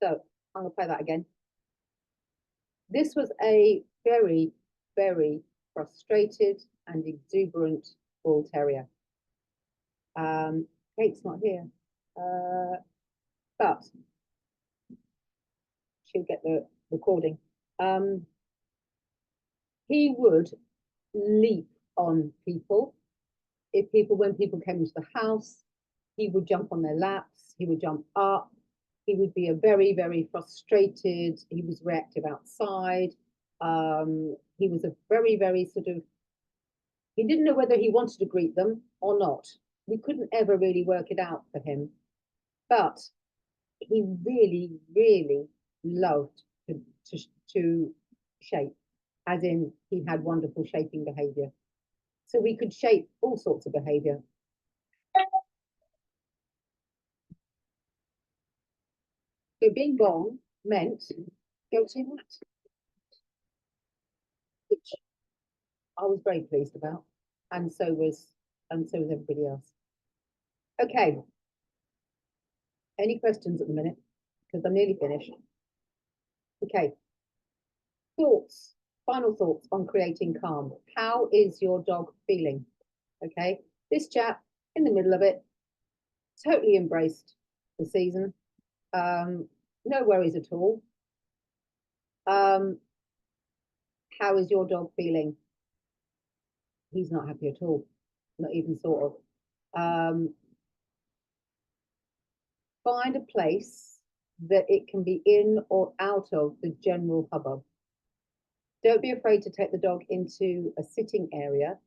S1: So I'm going to play that again. This was a very, very frustrated and exuberant bull terrier. Kate's not here, but she'll get the recording. He would leap on people. When people came into the house, he would jump on their laps, he would jump up, he would be a very, very frustrated, he was reactive outside. He was a very, very sort of, he didn't know whether he wanted to greet them or not. We couldn't ever really work it out for him. But he really, really loved to shape, as in he had wonderful shaping behavior. So we could shape all sorts of behavior. So being gone meant go to that, which I was very pleased about, and so was everybody else. Okay. Any questions at the minute? Because I'm nearly finished. Okay. Thoughts, final thoughts on creating calm. How is your dog feeling? Okay. This chap in the middle of it, totally embraced the season. No worries at all. How is your dog feeling? He's not happy at all. Not even sort of. Find a place that it can be in or out of the general hubbub. Don't be afraid to take the dog into a sitting area.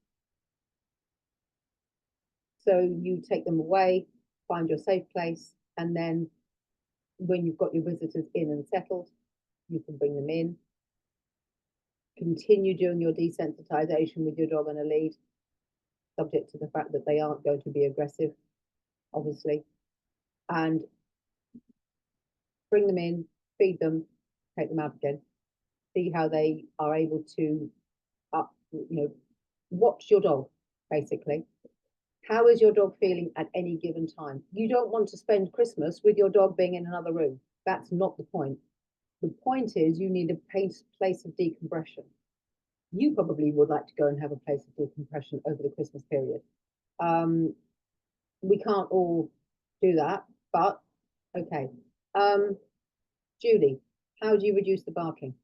S1: So you take them away, find your safe place, and then when you've got your visitors in and settled, you can bring them in. Continue doing your desensitization with your dog on a lead, subject to the fact that they aren't going to be aggressive, obviously. And bring them in, feed them, take them out again. See how they are able to watch your dog, basically. How is your dog feeling at any given time? You don't want to spend Christmas with your dog being in another room. That's not the point. The point is you need a place of decompression. You probably would like to go and have a place of decompression over the Christmas period. We can't all do that, but okay. Julie, how do you reduce the barking?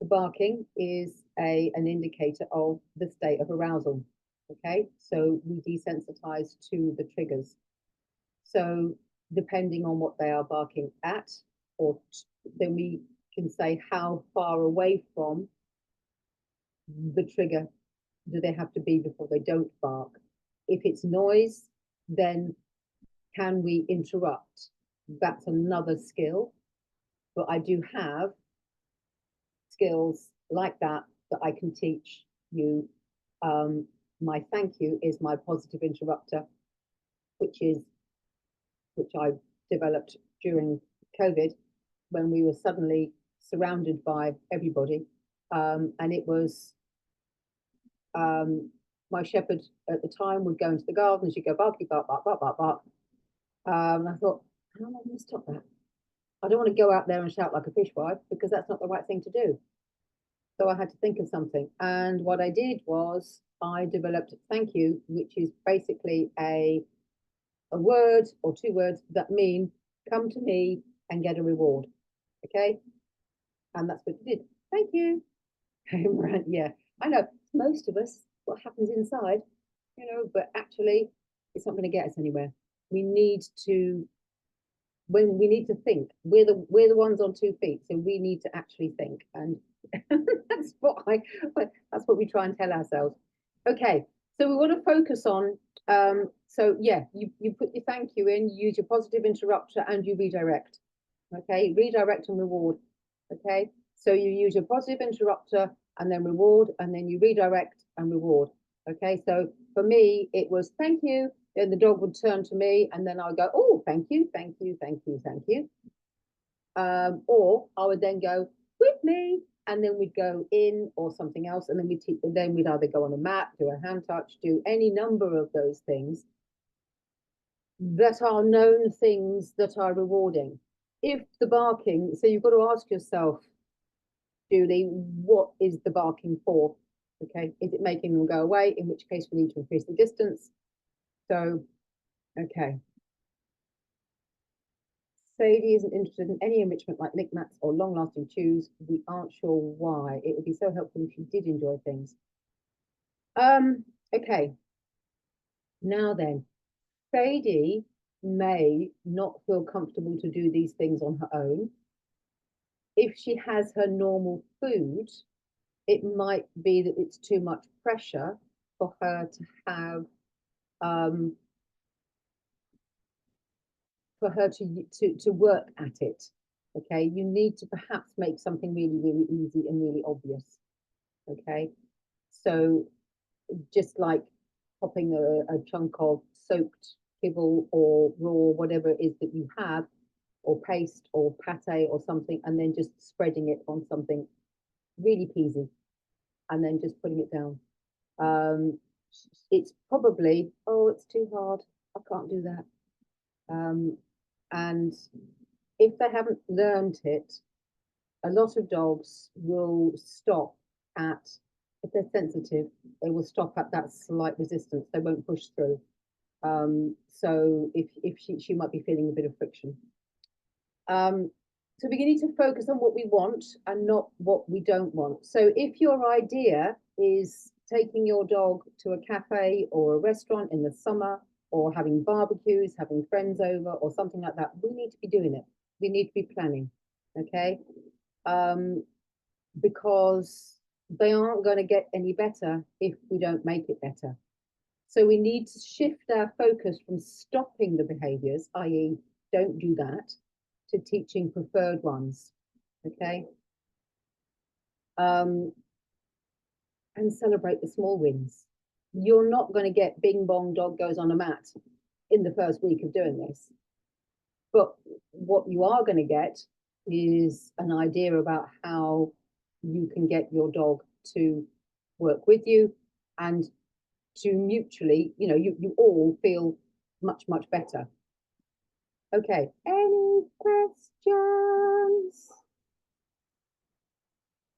S1: The barking is an indicator of the state of arousal. Okay, so we desensitize to the triggers. So depending on what they are barking at, then we can say how far away from the trigger do they have to be before they don't bark? If it's noise, then can we interrupt? That's another skill. But I do have skills like that that I can teach you. My thank you is my positive interrupter, which I developed during COVID when we were suddenly surrounded by everybody. And it was my shepherd at the time would go into the garden, she'd go barky, bark, bark, bark, bark, bark. I thought, how am I going to stop that? I don't want to go out there and shout like a fishwife because that's not the right thing to do. So I had to think of something. And what I did was I developed thank you, which is basically a word or two words that mean come to me and get a reward. Okay. And that's what he did. Thank you. Yeah, I know most of us, what happens inside, but actually it's not going to get us anywhere. We need to, when we need to think, we're the ones on 2 feet, so we need to actually think. And that's what we try and tell ourselves. Okay, so we want to focus on, so yeah, you put your thank you in, you use your positive interrupter and you redirect. Okay, redirect and reward. Okay, so you use your positive interrupter and then reward, and then you redirect and reward. Okay, so for me, it was thank you. Then the dog would turn to me, and then I would go, oh, thank you, thank you, thank you, thank you. Or I would then go with me, and then we'd go in or something else, and then we'd either go on a mat, do a hand touch, do any number of those things that are known things that are rewarding. If the barking, so you've got to ask yourself, Julie, what is the barking for? Okay, is it making them go away? In which case we need to increase the distance. So, okay. Sadie isn't interested in any enrichment like lick mats or long-lasting chews. We aren't sure why. It would be so helpful if you did enjoy things. Okay. Now then, Sadie may not feel comfortable to do these things on her own. If she has her normal food, it might be that it's too much pressure for her to have to work at it. Okay, you need to perhaps make something really, really easy and really obvious. Okay, so just like popping a chunk of soaked kibble or raw, whatever it is that you have, or paste or pate or something, and then just spreading it on something really peasy, and then just putting it down. It's probably, oh, it's too hard, I can't do that. And if they haven't learned it, a lot of dogs will stop at, if they're sensitive, they will stop at that slight resistance. They won't push through. So if she might be feeling a bit of friction. So we need to focus on what we want and not what we don't want. So if your idea is taking your dog to a cafe or a restaurant in the summer, or having barbecues, having friends over, or something like that, we need to be doing it. We need to be planning, okay? Because they aren't going to get any better if we don't make it better. So we need to shift our focus from stopping the behaviors, i.e. don't do that, to teaching preferred ones, okay? And celebrate the small wins. You're not going to get bing bong dog goes on a mat in the first week of doing this. But what you are going to get is an idea about how you can get your dog to work with you and to mutually, you all feel much, much better. Okay, any questions?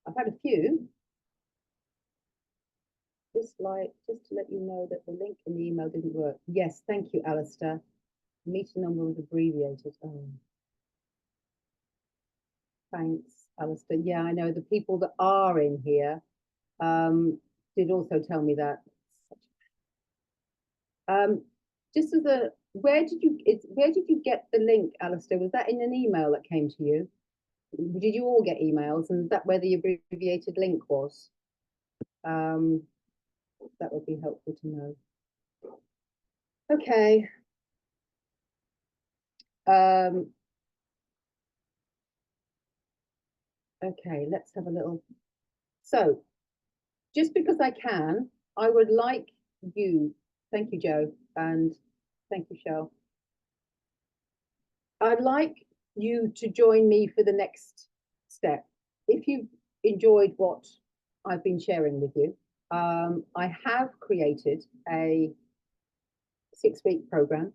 S1: I've had a few. Just to let you know that the link in the email didn't work. Yes, thank you, Alistair. Meter number was abbreviated. Oh. Thanks, Alistair. Yeah, I know the people that are in here did also tell me that. Just as a, where did you get the link, Alistair? Was that in an email that came to you? Did you all get emails, and is that where the abbreviated link was? That would be helpful to know. Okay. Okay, let's have a little. So, just because I can, I would like you, thank you, Joe, and thank you, Cheryl. I'd like you to join me for the next step. If you've enjoyed what I've been sharing with you, I have created a 6-week program.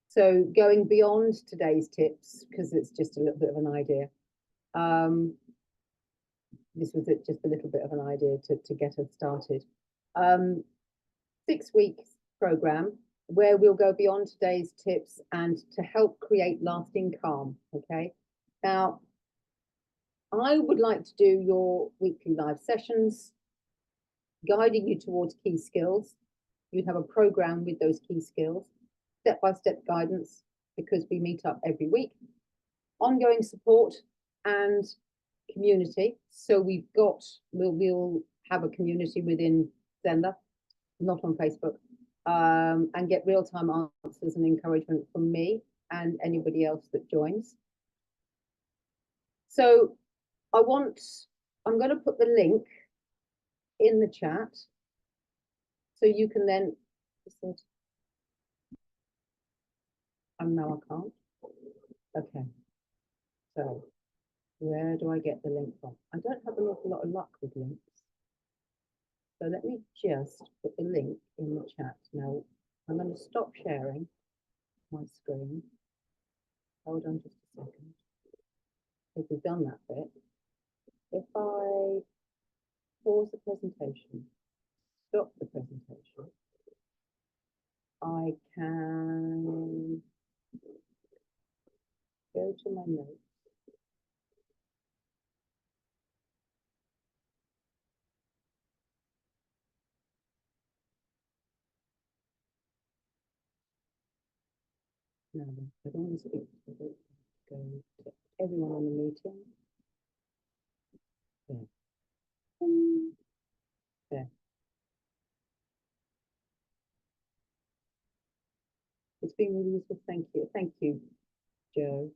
S1: So going beyond today's tips, because it's just a little bit of an idea. This was just a little bit of an idea to get us started. 6 weeks program where we'll go beyond today's tips and to help create lasting calm. Okay. Now, I would like to do your weekly live sessions, guiding you towards key skills. You'd have a program with those key skills, step-by-step guidance, because we meet up every week, ongoing support and community. So we'll have a community within Zenda, not on Facebook, and get real-time answers and encouragement from me and anybody else that joins. So I'm going to put the link in the chat so you can then, no, I can't. Okay. So where do I get the link from? I don't have an awful lot of luck with links. So let me just put the link in the chat. Now I'm going to stop sharing my screen. Hold on just a second. Because we've done that bit. If I pause the presentation, stop the presentation, I can go to my notes. No, I don't want to speak to the go to everyone on the meeting. Yeah. There. It's been really useful. Thank you. Thank you, Joe.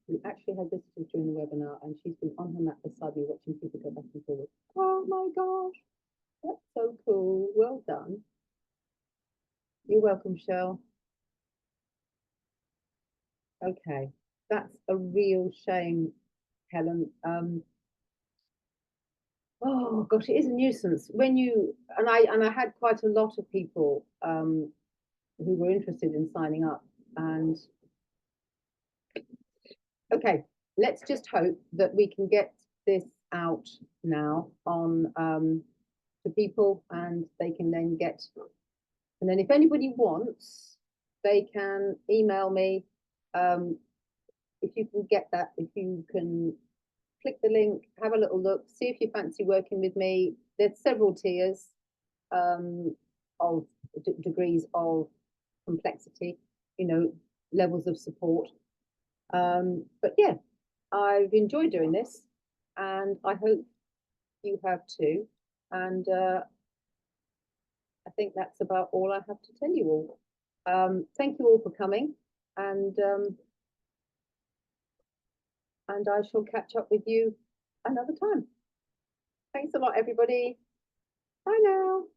S1: We actually had visitors during the webinar and she's been on her mat beside me watching people go back and forward. Oh my gosh, that's so cool. Well done. You're welcome, Cheryl. Okay, that's a real shame, Helen. Oh gosh, it is a nuisance when you and I had quite a lot of people who were interested in signing up. And okay, let's just hope that we can get this out now on to people and they can then get, and then if anybody wants, they can email me. If you can get that, if you can click the link, have a little look, see if you fancy working with me. There's several tiers of degrees of complexity, you know, levels of support. But yeah, I've enjoyed doing this and I hope you have too. And I think that's about all I have to tell you all. Thank you all for coming and I shall catch up with you another time. Thanks a lot, everybody. Bye now.